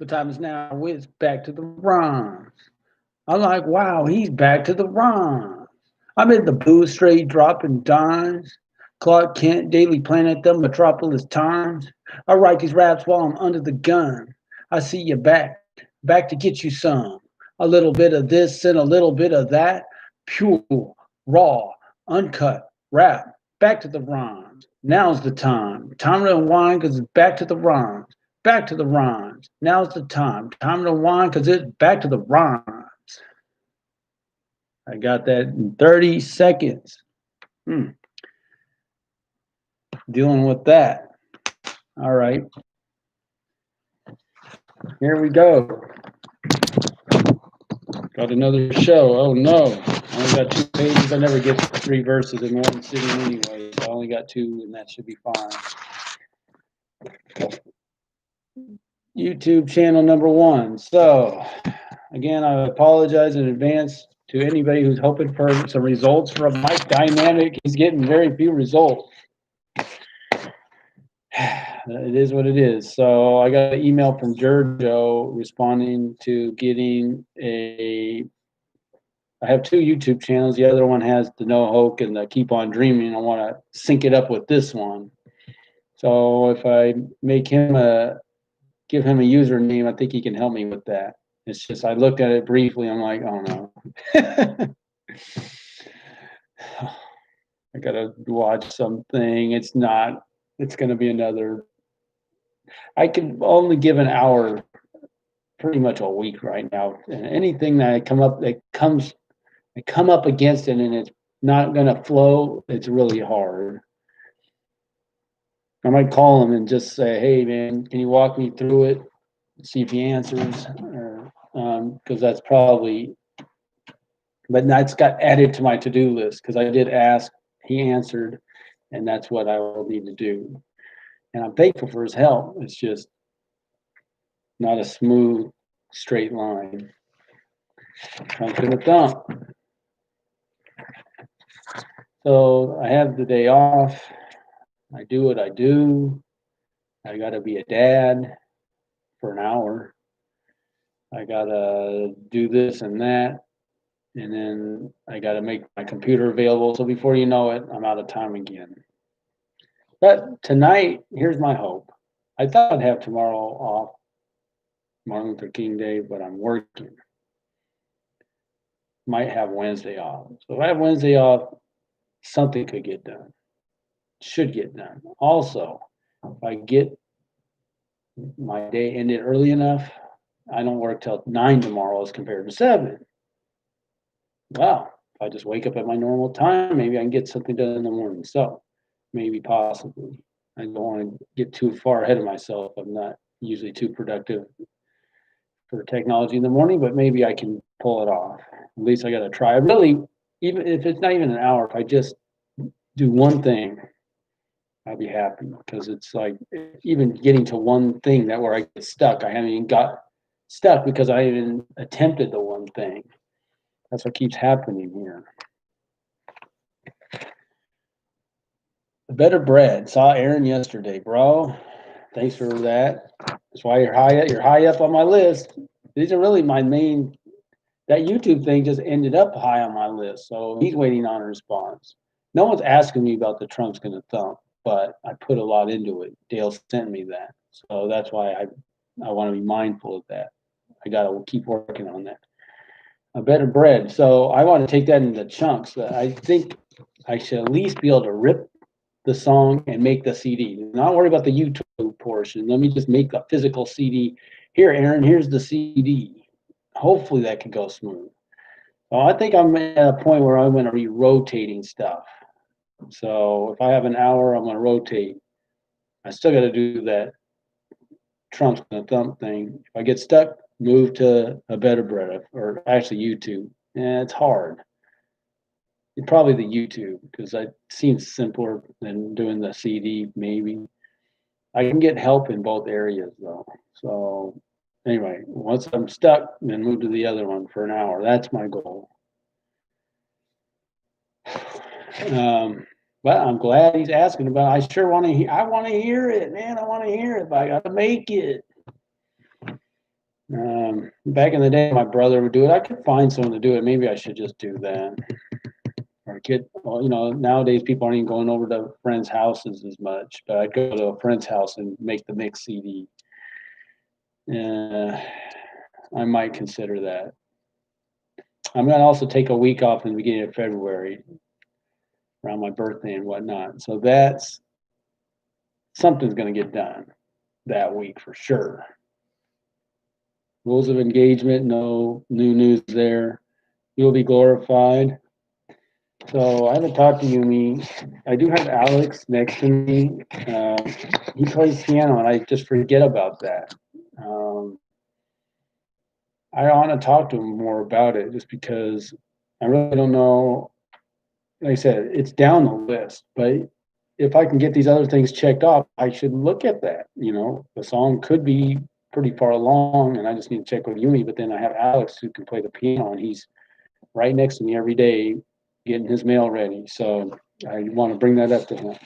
The time is now. It's back to the rhymes. I'm like, wow, he's back to the rhymes. I'm in the booth straight dropping dimes. Clark Kent, Daily Planet, the Metropolis Times. I write these raps while I'm under the gun. I see you back to get you some. A little bit of this and a little bit of that. Pure, raw, uncut rap. Back to the rhymes. Now's the time. Time to unwind because it's back to the rhymes. Back to the rhymes. Now's the time. Time to unwind because it's back to the rhymes. I got that in 30 seconds. Hmm. Dealing with that. All right. Here we go. Got another show. Oh no. I only got 2 pages. I never get 3 verses in one sitting anyway. So I only got 2 and that should be fine. YouTube channel number 1. So again, I apologize in advance to anybody who's hoping for some results from Mike Dynamic. He's getting very few results. It is what it is. So I got an email from Giorgio responding to getting I have 2 YouTube channels. The other one has the No Hoke and the Keep On Dreaming. I want to sync it up with this one. So if I give him a username, I think he can help me with that. It's just I looked at it briefly. I'm like, oh no. I gotta watch something. It's going to be another. I can only give an hour pretty much a week right now. And anything that I come up against it and it's not going to flow, it's really hard. I might call him and just say, hey man, can you walk me through it? See if he answers, because that's probably, but that's got added to my to-do list because I did ask, he answered, and that's what I will need to do. And I'm thankful for his help. It's just not a smooth, straight line. Trunk to the thump. So I have the day off. I do what I do. I got to be a dad for an hour. I got to do this and that. And then I got to make my computer available. So before you know it, I'm out of time again. But tonight, here's my hope. I thought I'd have tomorrow off, Martin Luther King Day, but I'm working. Might have Wednesday off. So if I have Wednesday off, something could get done. Should get done. Also, if I get my day ended early enough, I don't work till 9 tomorrow as compared to 7. Wow, if I just wake up at my normal time, maybe I can get something done in the morning. So maybe possibly. I don't want to get too far ahead of myself. I'm not usually too productive for technology in the morning, but maybe I can pull it off. At least I got to try. Really, even if it's not even an hour, if I just do one thing, I'll be happy because it's like even getting to one thing that where I get stuck. I haven't even got stuck because I even attempted the one thing. That's what keeps happening here. Better bread. Saw Aaron yesterday, bro. Thanks for that. That's why you're high up on my list. These are really my main. That YouTube thing just ended up high on my list, so he's waiting on a response. No one's asking me about the Trump's gonna thump, but I put a lot into it. Dale sent me that, so that's why I want to be mindful of that. I gotta keep working on that. A better bread. So I want to take that into chunks. I think I should at least be able to rip the song and make the CD. Not worry about the YouTube portion. Let me just make a physical CD. Here, Aaron, here's the CD. Hopefully that can go smooth. Well, I think I'm at a point where I'm going to be rotating stuff. So if I have an hour, I'm going to rotate. I still got to do that Trump's going to thump thing. If I get stuck, move to a better bread or actually YouTube. Yeah, it's hard. Probably the YouTube because it seems simpler than doing the CD. Maybe I can get help in both areas though. So anyway, once I'm stuck, then move to the other one for an hour. That's my goal. But I'm glad he's asking about it. I sure want to I want to hear it, man. I want to hear it, but I got to make it. Back in the day, my brother would do it. I could find someone to do it. Maybe I should just do that. Or get, well, nowadays people aren't even going over to friends' houses as much, but I'd go to a friend's house and make the mix CD. I might consider that. I'm gonna also take a week off in the beginning of February around my birthday and whatnot. So that's something's gonna get done that week for sure. Rules of engagement, no new news there. You'll be glorified. So I haven't talked to Yumi. I do have Alex next to me. He plays piano, and I just forget about that. I want to talk to him more about it, just because I really don't know. Like I said, it's down the list, but if I can get these other things checked off, I should look at that. The song could be pretty far along, and I just need to check with Yumi. But then I have Alex who can play the piano, and he's right next to me every day getting his mail ready. So I want to bring that up to him.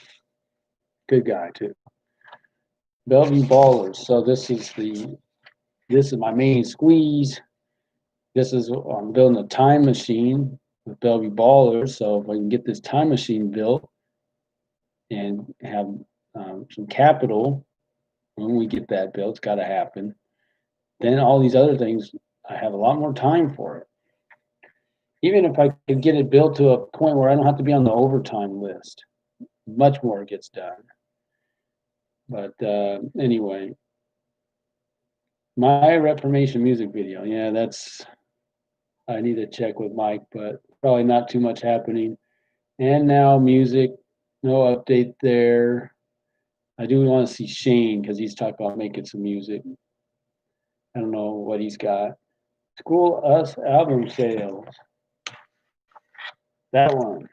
Good guy too. Bellevue Ballers. So this is my main squeeze. I'm building a time machine with Bellevue Ballers. So if I can get this time machine built and have some capital, when we get that built, it's got to happen. Then all these other things, I have a lot more time for it. Even if I could get it built to a point where I don't have to be on the overtime list, much more gets done. But anyway, my Reformation music video. Yeah, I need to check with Mike, but probably not too much happening. And now music, no update there. I do want to see Shane because he's talking about making some music. I don't know what he's got. School Us album sales. That one.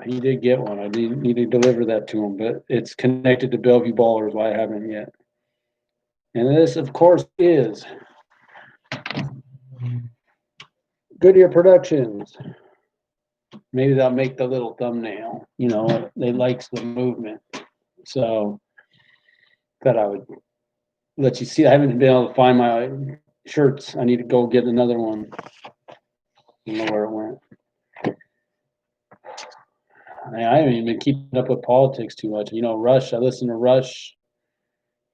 He did get one. I need to deliver that to him, but it's connected to Bellevue Ballers, why I haven't yet. And this, of course, is Goodyear Productions. Maybe they'll make the little thumbnail. They likes the movement. So thought I would let you see. I haven't been able to find my shirts. I need to go get another one. I don't know where it went. I haven't even been keeping up with politics too much. Rush. I listen to Rush.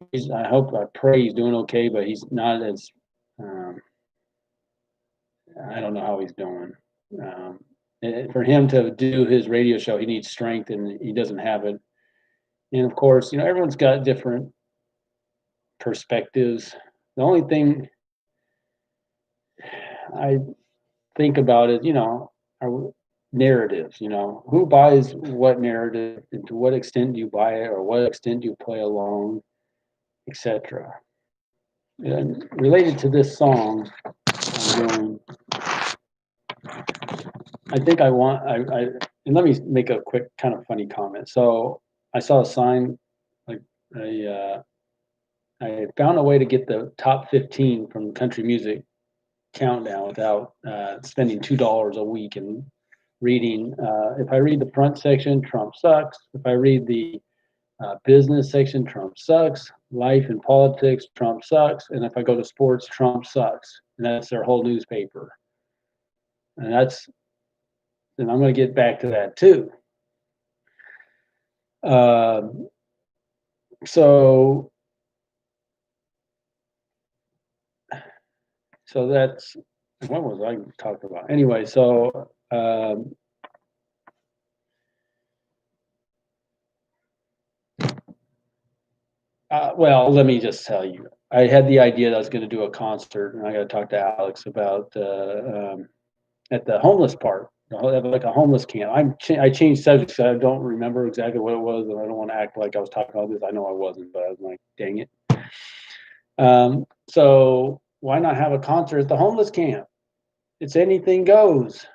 I pray he's doing okay, but he's not as. I don't know how he's doing. For him to do his radio show, he needs strength, and he doesn't have it. And of course, everyone's got different perspectives. The only thing I think about is, are narratives. Who buys what narrative, and to what extent do you buy it, or what extent do you play along, etc. And related to this song, I'm doing. I think I want. And let me make a quick kind of funny comment. So I saw a sign, like I found a way to get the top 15 from Country Music Countdown without spending $2 a week and reading. If I read the front section, Trump sucks. If I read the business section, Trump sucks. Life and politics, Trump sucks. And if I go to sports, Trump sucks. And that's their whole newspaper. And I'm going to get back to that too. So that's, what was I talking about? Anyway, so well, let me just tell you, I had the idea that I was going to do a concert, and I got to talk to Alex about at the homeless park, like a homeless camp. I changed subjects. I don't remember exactly what it was, and I don't want to act like I was talking about this. I know I wasn't, but I was like, dang it. So why not have a concert at the homeless camp? It's anything goes,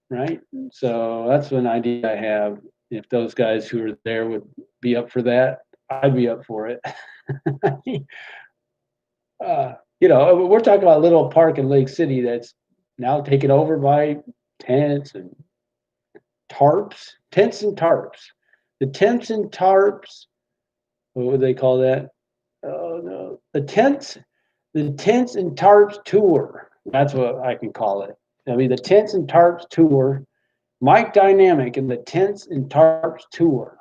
right? So that's an idea I have. If those guys who are there would be up for that, I'd be up for it. We're talking about a little park in Lake City that's now taken over by tents and tarps. The tents and tarps, what would they call that? the tents and tarps tour. That's what I can call it. I mean, the tents and tarps tour. Mike Dynamic and the tents and tarps tour.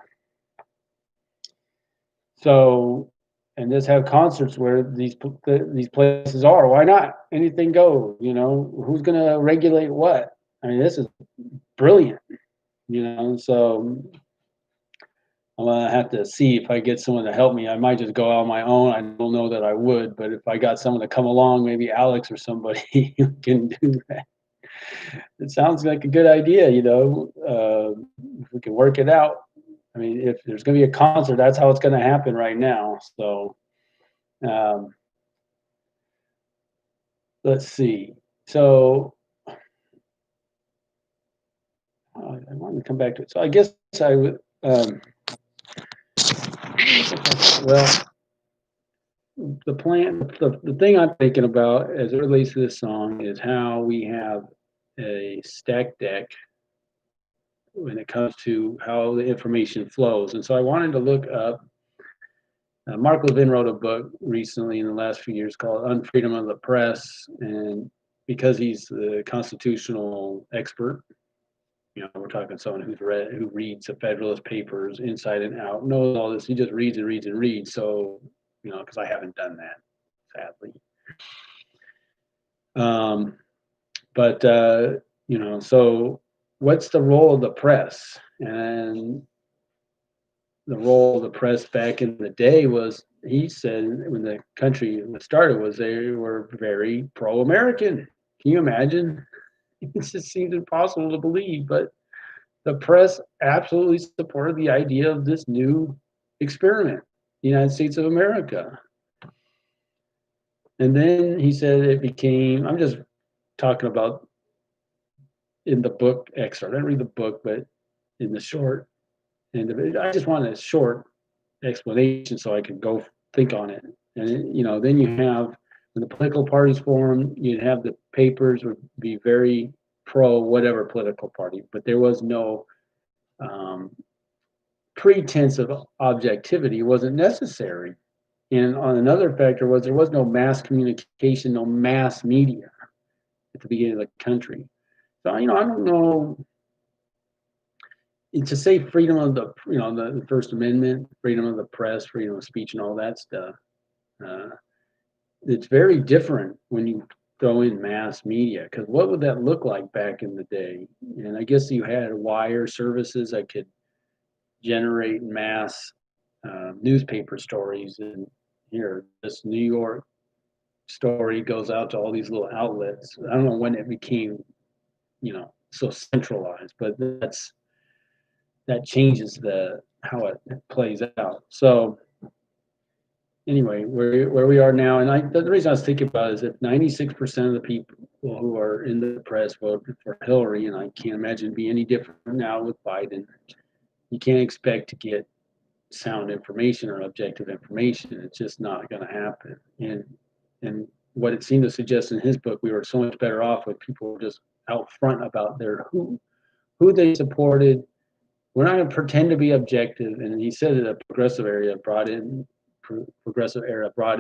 So, and just have concerts where these places are. Why not? Anything goes. You know, who's going to regulate what? I mean, this is brilliant. You know, so I'm gonna have to see if I get someone to help me. I might just go out on my own. I don't know that I would, but if I got someone to come along, maybe Alex or somebody who can do that. It sounds like a good idea, you know. If we can work it out. I mean, if there's going to be a concert, that's how it's going to happen right now. So, um, let's see. So, I want to come back to it. So, I guess I would. Well, the plan, the thing I'm thinking about as it relates to this song is how we have a stack deck when it comes to how the information flows. And so I wanted to look up. Mark Levin wrote a book recently in the last few years called Unfreedom of the Press. And because he's the constitutional expert, you know, we're talking someone who reads the Federalist Papers inside and out, knows all this. He just reads and reads and reads. So, you know, because I haven't done that, sadly. But you know, so what's the role of the press? And the role of the press back in the day was, he said, when the country started, was they were very pro-American. Can you imagine? It just seems impossible to believe, but the press absolutely supported the idea of this new experiment, the United States of America. And then he said it became, I'm just talking about in the book excerpt. I didn't read the book, but in the short, and I just wanted a short explanation so I could go think on it. And you know, then you have when the political parties form, you'd have the papers would be very pro whatever political party, but there was no um, pretense of objectivity wasn't necessary. And on another factor was there was no mass communication, no mass media at the beginning of the country. So you know, I don't know. To say freedom of the, you know, the First Amendment, freedom of the press, freedom of speech, and all that stuff, uh, it's very different when you throw in mass media. Because what would that look like back in the day? And I guess you had wire services that could generate mass newspaper stories. And here, this New York story goes out to all these little outlets. I don't know when it became, you know, so centralized, but that changes the how it plays out. So anyway, where we are now, and the reason I was thinking about it is if 96% of the people who are in the press voted for Hillary, and I can't imagine it'd be any different now with Biden, you can't expect to get sound information or objective information. It's just not going to happen. And what it seemed to suggest in his book, we were so much better off with people just out front about their who they supported. We're not going to pretend to be objective. And he said that a progressive era brought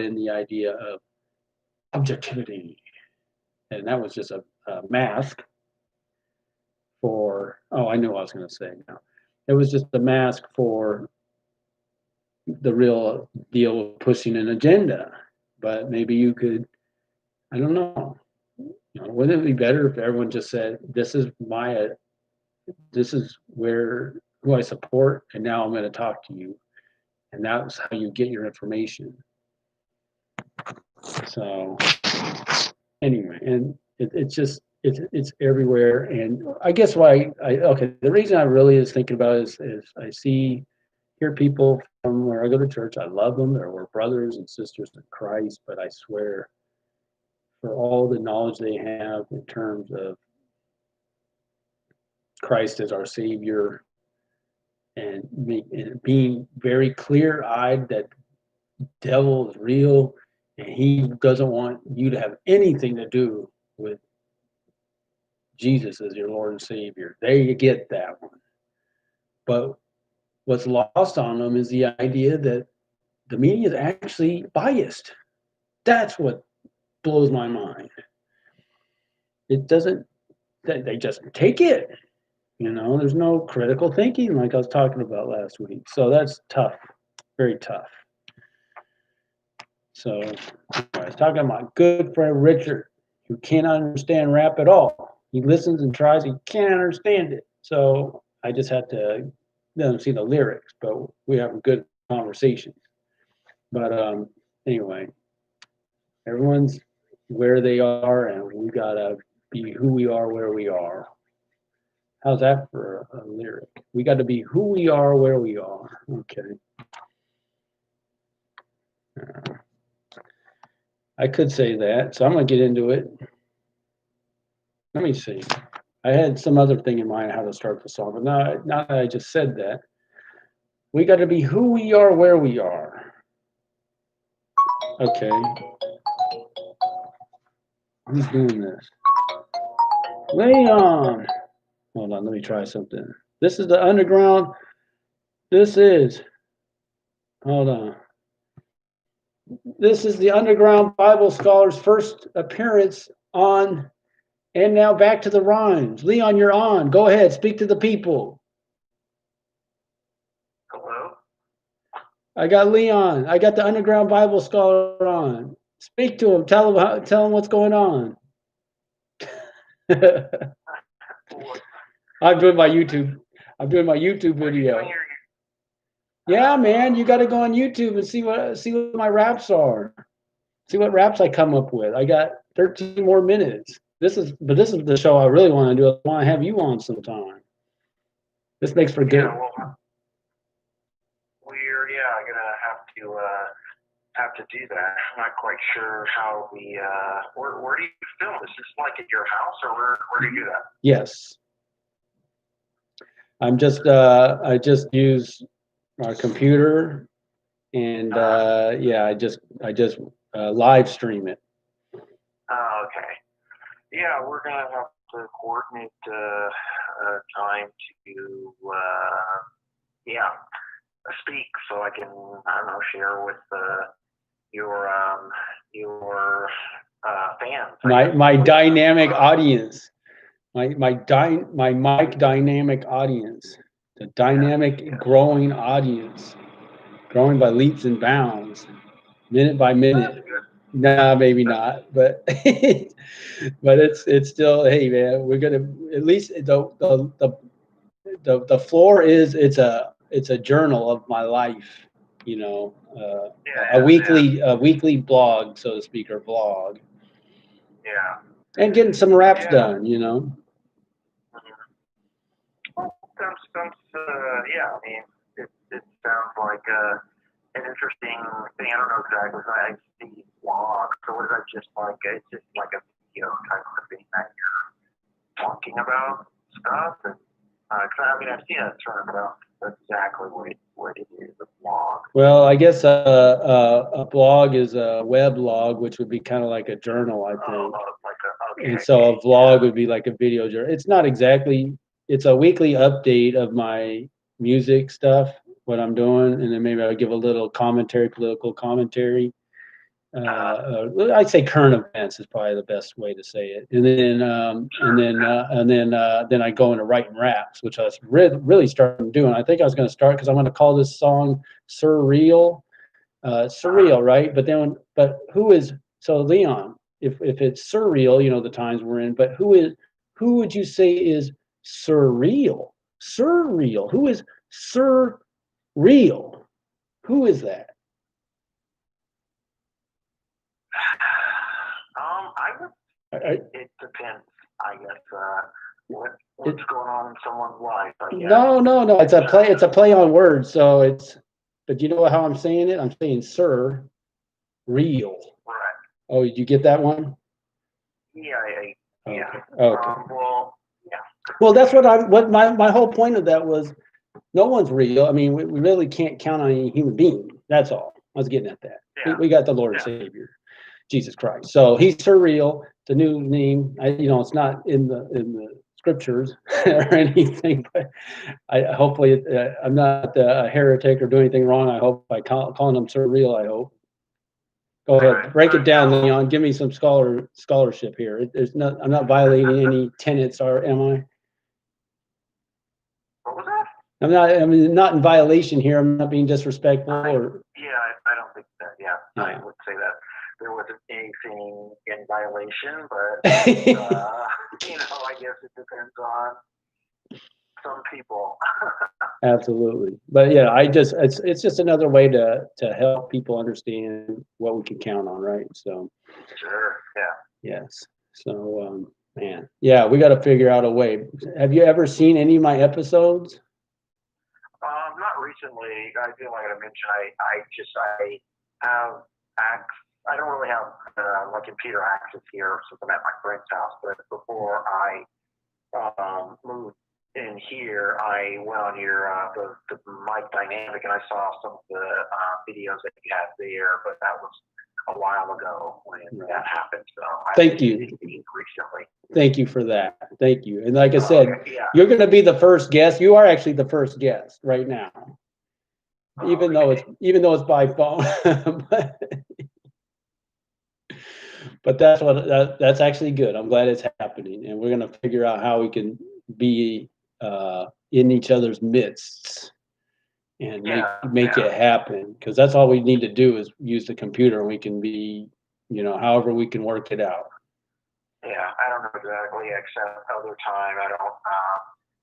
in the idea of objectivity, and that was just a mask for. Oh, I knew what I was going to say now. It was just a mask for the real deal of pushing an agenda. But maybe you could, I don't know. You know, wouldn't it be better if everyone just said, "This is who I support, and now I'm going to talk to you," and that's how you get your information. So anyway, and it's just it's everywhere. And I guess the reason I really is thinking about it is I hear people from where I go to church. I love them. We're brothers and sisters in Christ, but I swear, for all the knowledge they have in terms of Christ as our Savior, and being very clear-eyed that the devil is real and he doesn't want you to have anything to do with Jesus as your Lord and Savior. They get that one. But what's lost on them is the idea that the media is actually biased. That's what blows my mind. It doesn't, they just take it. There's no critical thinking like I was talking about last week. So that's tough, very tough. So I was talking to my good friend Richard, who can't understand rap at all. He listens and tries, he can't understand it. So I just had to let him see the lyrics, but we have a good conversation. But anyway, everyone's where they are, and we gotta be who we are where we are. How's that for a lyric? We got to be who we are where we are. Okay. I could say that, so I'm gonna get into it. Let me see. I had some other thing in mind how to start the song, but now that I just said that, we got to be who we are where we are. Okay. Who's doing this? Leon. Hold on, let me try something. This is the underground. Hold on. This is the Underground Bible Scholars' first appearance on, and now back to the rhymes. Leon, you're on. Go ahead, speak to the people. Hello? I got Leon. I got the Underground Bible Scholar on. Speak to him. Tell him what's going on. I'm doing my YouTube video. Yeah, man, you got to go on YouTube and see what my raps are. See what raps I come up with. I got 13 more minutes. This is the show I really want to do. I want to have you on sometime. This makes for good. Yeah, well, we're gonna have to do that. I'm not quite sure how we where do you film? Is this like at your house, or where do you do that? Yes. I just use our computer, and yeah, I just live stream it. Oh, okay. Yeah, we're gonna have to coordinate time to speak, so I can share with your fans. My dynamic audience. My mic dynamic audience. The dynamic growing audience. Growing by leaps and bounds. Minute by minute. Nah, maybe not, but but it's still, hey man, we're gonna at least the floor is it's a journal of my life, a weekly blog, so to speak, or vlog. Yeah. And getting some raps done, Well, sounds yeah. I mean, it sounds like an interesting thing. I don't know exactly. I see vlog. So what is that? It's just like a video type of thing that you're talking about stuff. And I've seen a term, but that's exactly what it is. A blog. Well, I guess a blog is a web log, which would be kind of like a journal, I think. Okay. And so a vlog would be like a video journal. It's not exactly. It's a weekly update of my music stuff, what I'm doing, and then maybe I'll give a little commentary, political commentary. I'd say current events is probably the best way to say it. And then I go into writing raps, which I was really starting doing. I think I was going to start because I'm going to call this song Surreal, surreal, right? But who is so Leon? If it's surreal, the times we're in. But who would you say is surreal? Surreal. Who is surreal? Who is that? It depends, I guess. What's going on in someone's life? No. It's a play on words. So but you know how I'm saying it? I'm saying sir, real. Right. Oh, did you get that one? Yeah. Okay. Well, yeah. Well, that's what my whole point of that was. No one's real. I mean, we really can't count on any human being. That's all. I was getting at that. Yeah. We got the Lord and Savior, Jesus Christ. So he's surreal. The new name. It's not in the scriptures or anything, but hopefully I'm not a heretic or do anything wrong. I hope by calling him surreal. I hope. Go ahead, Right. break it down, Leon. Give me some scholarship here. There's not, I'm not violating any tenets, or am I? What was that? I'm not in violation here. I'm not being disrespectful or. Yeah, I don't think that. Yeah, I Yeah. would say that there wasn't anything in violation, but I guess it depends on some people. Absolutely. But yeah, it's just another way to help people understand what we can count on, right? So, Sure. Yeah. yes. So, man, yeah, we got to figure out a way. Have you ever seen any of my episodes? Not recently. I feel like I mentioned I have access. I don't really have my computer access here since I'm at my friend's house. But before I moved in here, I went on your the Mike Dynamic and I saw some of the videos that you had there. But that was a while ago when that happened. So Thank you. Recently. Thank you for that. Thank you. And like I said, Okay, yeah. you're going to be the first guest. You are actually the first guest right now, even though it's by phone. But that's actually good. I'm glad it's happening, and we're going to figure out how we can be in each other's midst and make it happen. Because that's all we need to do is use the computer, and we can be, however we can work it out. Yeah, I don't know exactly, except other time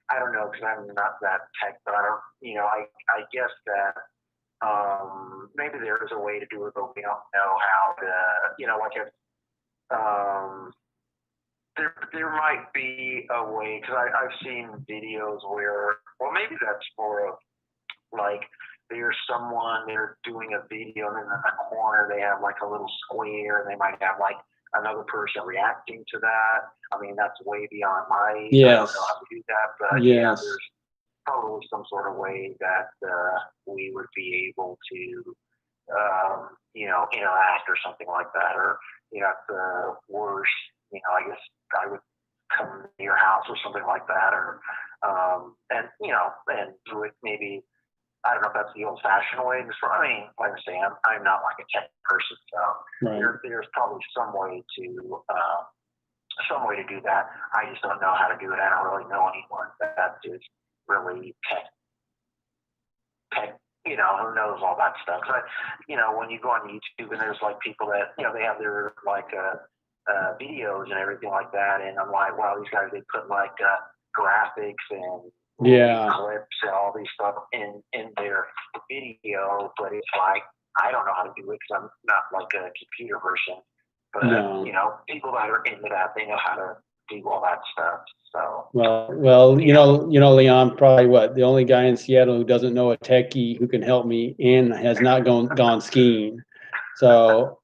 I don't know because I'm not that tech, but I guess that maybe there is a way to do it, but we don't know how to, like if there might be a way because I've seen videos where, well, maybe that's more of like there's someone they're doing a video and then in the corner they have like a little square and they might have like another person reacting to that. I mean, that's way beyond my. Yes. I don't know how to do that, but yes. Yeah, there's probably some sort of way that we would be able to, interact or something like that. Or, at the worst, I guess I would come to your house or something like that, or, and do it maybe. I don't know if that's the old-fashioned way. I mean, like I say, I'm not like a tech person, so there's probably some way to do that. I just don't know how to do it. I don't really know anyone that is really tech. Who knows all that stuff. But when you go on YouTube and there's like people that they have their like videos and everything like that, and I'm like, wow, these guys, they put like graphics and clips and all these stuff in their video, but it's like I don't know how to do it because I'm not like a computer person. But people that are into that, they know how to do all that stuff. So well, Leon, probably the only guy in Seattle who doesn't know a techie who can help me and has not gone skiing. So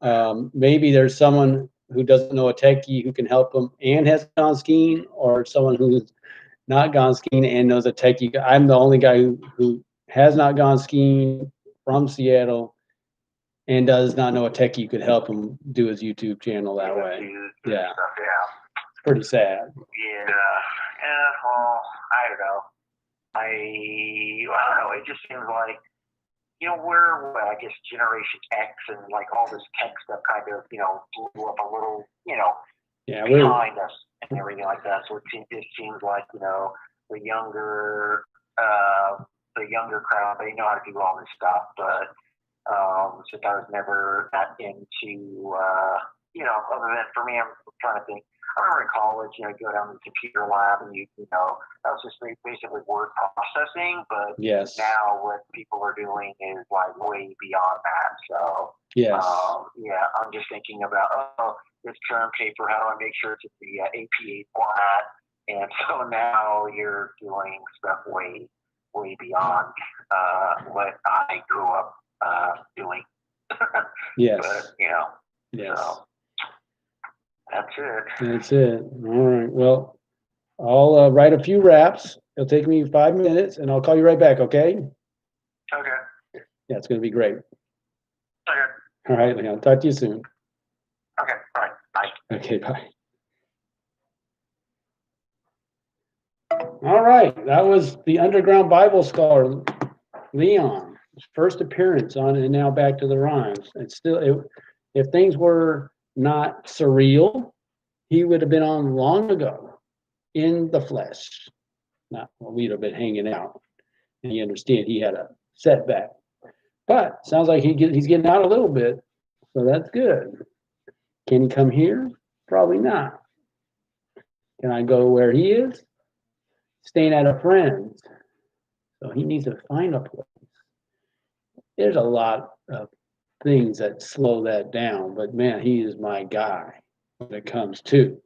maybe there's someone who doesn't know a techie who can help them and has gone skiing, or someone who's not gone skiing and knows a techie. I'm the only guy who has not gone skiing from Seattle and does not know a techie who could help him do his YouTube channel that way. Yeah. It's pretty sad. Yeah. Well, I don't know. I don't know. It just seems like, we're, I guess, Generation X and like all this tech stuff kind of, blew up a little, behind us and everything like that. So it seems like, the younger crowd, they know how to do all this stuff, but since I was never that into, other than for me, I'm trying to think. I remember in college, you go down to the computer lab and that was just basically word processing. But now what people are doing is like way beyond that. So I'm just thinking about this term paper. How do I make sure it's the APA format? And so now you're doing stuff way beyond what I grew up doing. Yes. But, yes. So that's it. That's it. All right. Well, I'll write a few raps. It'll take me 5 minutes, and I'll call you right back. Okay? Okay. Yeah, it's going to be great. Okay. All right, Leon. Talk to you soon. Okay. All right. Bye. Okay. Bye. All right. That was the Underground Bible Scholar, Leon. His first appearance on And Now Back to the Rhymes. If things were not surreal, he would have been on long ago in the flesh. Not, well, we'd have been hanging out. And you understand he had a setback. But sounds like he's getting out a little bit. So that's good. Can he come here? Probably not. Can I go where he is? Staying at a friend's. So he needs to find a place. There's a lot of things that slow that down, but man, he is my guy when it comes to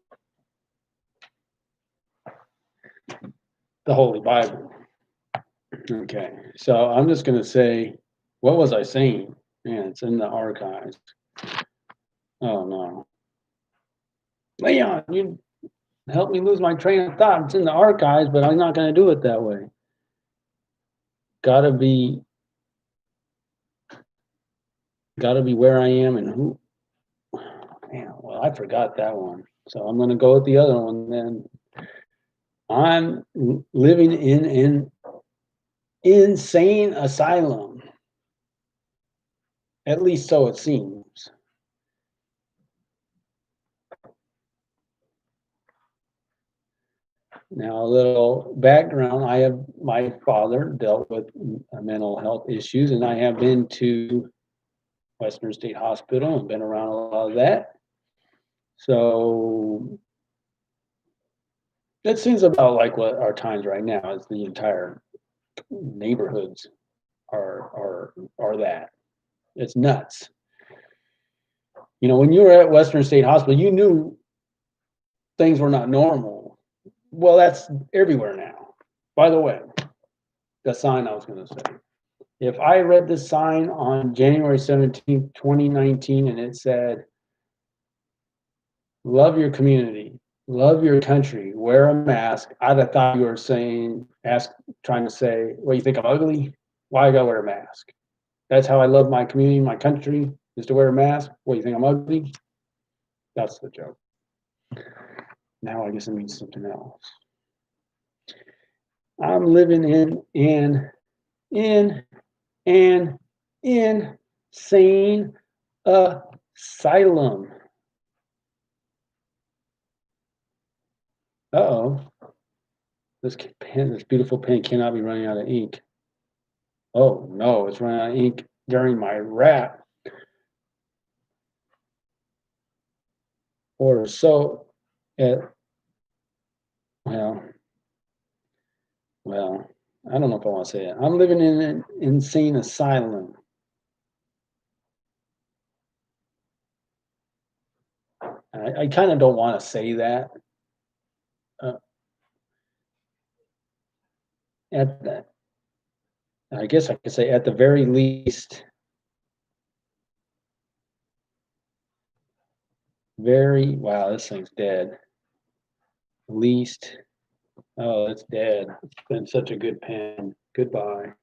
the Holy Bible. Okay, so I'm just going to say, what was I saying? Man, it's in the archives. Oh no. Leon, you helped me lose my train of thought. It's in the archives, but I'm not going to do it that way. Gotta be where I am and who. Man, well, I forgot that one. So I'm going to go with the other one then. I'm living in an insane asylum. At least so it seems. Now, a little background. My father dealt with mental health issues, and I have been to Western State Hospital and been around a lot of that. So it seems about like what our times right now is. The entire neighborhoods are that. It's nuts. You know, when you were at Western State Hospital, you knew things were not normal. Well, that's everywhere now. By the way, the sign I was going to say. If I read this sign on January 17th, 2019, and it said, love your community, love your country, wear a mask, I'd have thought you were trying to say, well, you think I'm ugly? Why I gotta wear a mask? That's how I love my community, my country, is to wear a mask. What, you think I'm ugly? That's the joke. Now I guess it means something else. I'm living in an insane asylum. Uh-oh. This beautiful pen cannot be running out of ink. Oh no, it's running out of ink during my rap. Or so well, I don't know if I want to say it. I'm living in an insane asylum. I kind of don't want to say that. I guess I could say at the very least, wow, this thing's dead. Least, oh, it's dead. It's been such a good pen. Goodbye.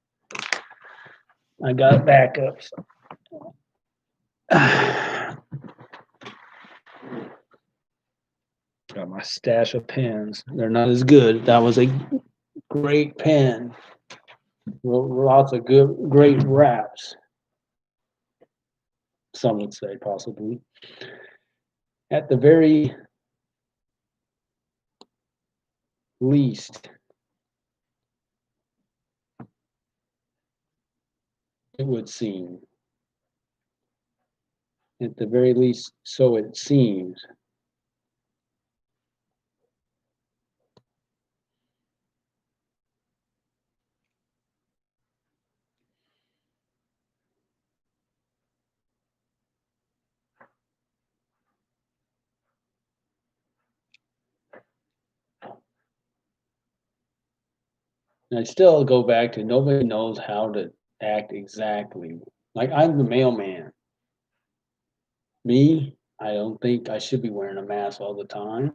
I got backups. Got my stash of pens. They're not as good. That was a great pen. Lots of great raps. Some would say, possibly. At the very least, it would seem. At the very least, so it seems. And I still go back to nobody knows how to act exactly. Like I'm the mailman. Me, I don't think I should be wearing a mask all the time.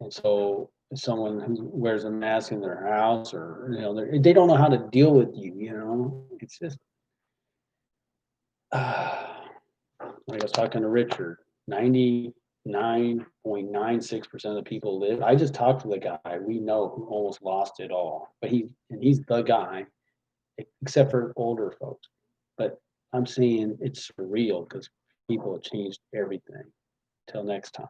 And so someone who wears a mask in their house or, you know, they don't know how to deal with you, you know, it's just, I was talking to Richard, 99.96% of the people live. I just talked to the guy we know who almost lost it all, but he's the guy, except for older folks. But I'm seeing it's surreal because people have changed everything. Till next time.